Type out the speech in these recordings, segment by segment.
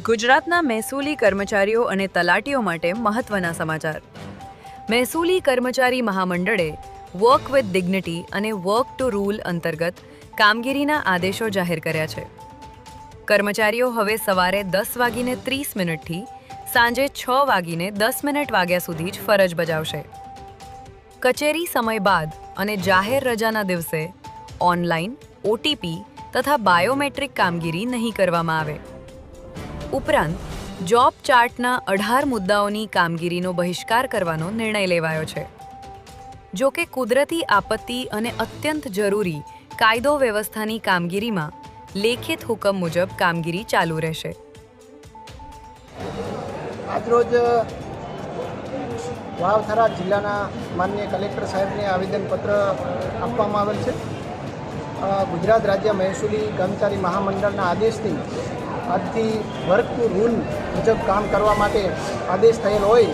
ગુજરાતના મહેસૂલી કર્મચારીઓ અને તલાટીઓ માટે મહત્વના સમાચાર. મહેસૂલી કર્મચારી મહામંડળે વર્ક વિથ ડિગ્નિટી અને વર્ક ટુ રૂલ અંતર્ગત કામગીરીના આદેશો જાહેર કર્યા છે. કર્મચારીઓ હવે સવારે 10:30 થી સાંજે 6:10 વાગ્યા સુધી જ ફરજ બજાવશે. કચેરી સમય બાદ અને જાહેર રજાના દિવસે ઓનલાઈન, ઓટીપી તથા બાયોમેટ્રિક કામગીરી નહીં કરવામાં આવે. ઉપરાંત જોબ ચાર્ટના 18 મુદ્દાઓની કામગીરીનો બહિષ્કાર કરવાનો નિર્ણય લેવાયો છે. જો કે કુદરતી આપત્તિ અને અત્યંત જરૂરી કાયદો વ્યવસ્થાની કામગીરીમાં લેખિત હુકમ મુજબ કામગીરી ચાલુ રહેશે. આજરોજ વાવથરા જિલ્લાના માનનીય કલેક્ટર સાહેબને આવેદનપત્ર આપવામાં આવેલ છે. ગુજરાત રાજ્ય મહેસૂલી કર્મચારી મહામંડળના આદેશથી આજથી વર્ક ટુ રૂલ મુજબ કામ કરવા માટે આદેશ થયેલ હોય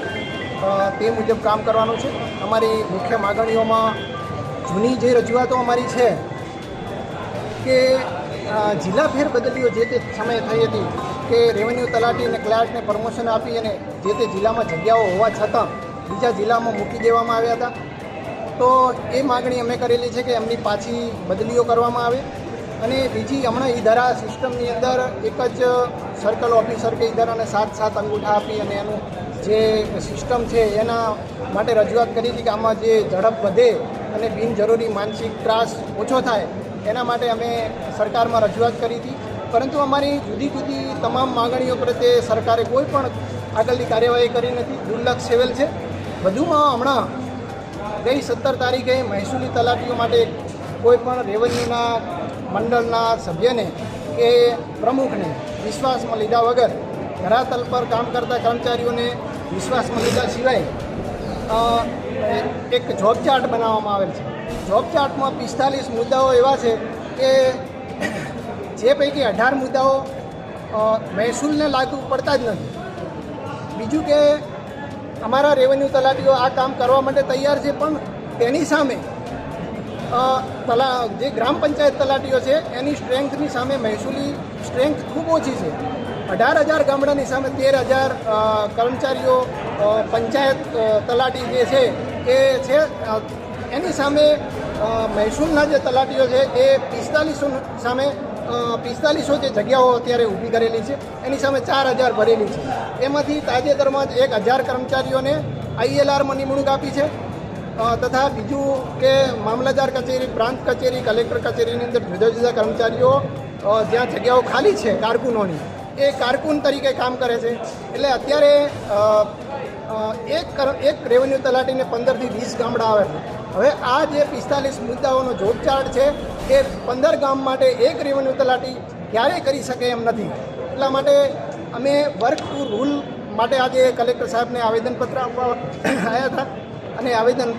તે મુજબ કામ કરવાનું છે. અમારી મુખ્ય માગણીઓમાં જૂની જે રજૂઆતો અમારી છે કે જિલ્લા ફેરબદલીઓ જે તે સમયે થઈ હતી કે રેવન્યુ તલાટી અને ક્લાર્કને પ્રમોશન આપી અને જે તે જિલ્લામાં જગ્યાઓ હોવા છતાં બીજા જિલ્લામાં મૂકી દેવામાં આવ્યા હતા. તો એ માગણી અમે કરેલી છે કે એમની પાછી બદલીઓ કરવામાં આવે. અને બીજી હમણાં ઈધારા સિસ્ટમની અંદર એક જ સર્કલ ઓફિસર કે ઈધારાને 7 અંગૂઠા આપી અને એનું જે સિસ્ટમ છે એના માટે રજૂઆત કરી હતી કે આમાં જે ઝડપ વધે અને બિનજરૂરી માનસિક ત્રાસ ઓછો થાય એના માટે અમે સરકારમાં રજૂઆત કરી હતી. પરંતુ અમારી જુદી જુદી તમામ માગણીઓ પ્રત્યે સરકારે કોઈ પણ આગળની કાર્યવાહી કરી નથી, દુર્લક્ષ સેવેલ છે. વધુમાં હમણાં ગઈ 17 તારીખે મહેસૂલી તલાટીઓ માટે કોઈ પણ રેવન્યુના મંડળના સભ્યને કે પ્રમુખને વિશ્વાસમાં લીધા વગર ધરાતલ પર કામ કરતા કર્મચારીઓને વિશ્વાસમાં લીધા સિવાય એક જોબ ચાર્ટ બનાવવામાં આવેલ છે. જોબ ચાર્ટમાં 45 મુદ્દાઓ એવા છે કે જે પૈકી 18 મુદ્દાઓ મહેસૂલને લાગુ પડતા જ નથી. બીજું કે અમારા રેવન્યુ તલાટીઓ આ કામ કરવા માટે તૈયાર છે, પણ તેની સામે જે ગ્રામ પંચાયત તલાટીઓ છે એની સ્ટ્રેન્થની સામે મહેસૂલી સ્ટ્રેન્થ ખૂબ ઓછી છે. 18,000 ગામડાની સામે 13,000 કર્મચારીઓ પંચાયત તલાટી જે છે એ છે. એની સામે મહેસૂલના જે તલાટીઓ છે એ 4500 સામે 4500 જે જગ્યાઓ અત્યારે ઊભી કરેલી છે એની સામે 4,000 ભરેલી છે. એમાંથી તાજેતરમાં જ 1,000 કર્મચારીઓને ILRમાં નિમણૂક આપી છે. તથા બીજું કે મામલતદાર કચેરી, પ્રાંત કચેરી, કલેક્ટર કચેરીની અંદર જુદા જુદા કર્મચારીઓ જ્યાં જગ્યાઓ ખાલી છે કારકુનોની, એ કારકુન તરીકે કામ કરે છે. એટલે અત્યારે એક રેવન્યુ તલાટીને 15 થી 20 ગામડા આવે છે. હવે આ જે 45 મુદ્દાઓનો જોબ ચાર્ટ છે એ 15 ગામ માટે એક રેવન્યુ તલાટી ક્યારેય કરી શકે એમ નથી. એટલા માટે અમે વર્ક ટુ રૂલ માટે આજે કલેક્ટર સાહેબને આવેદનપત્ર આપવા આવ્યા હતા અને આવેદન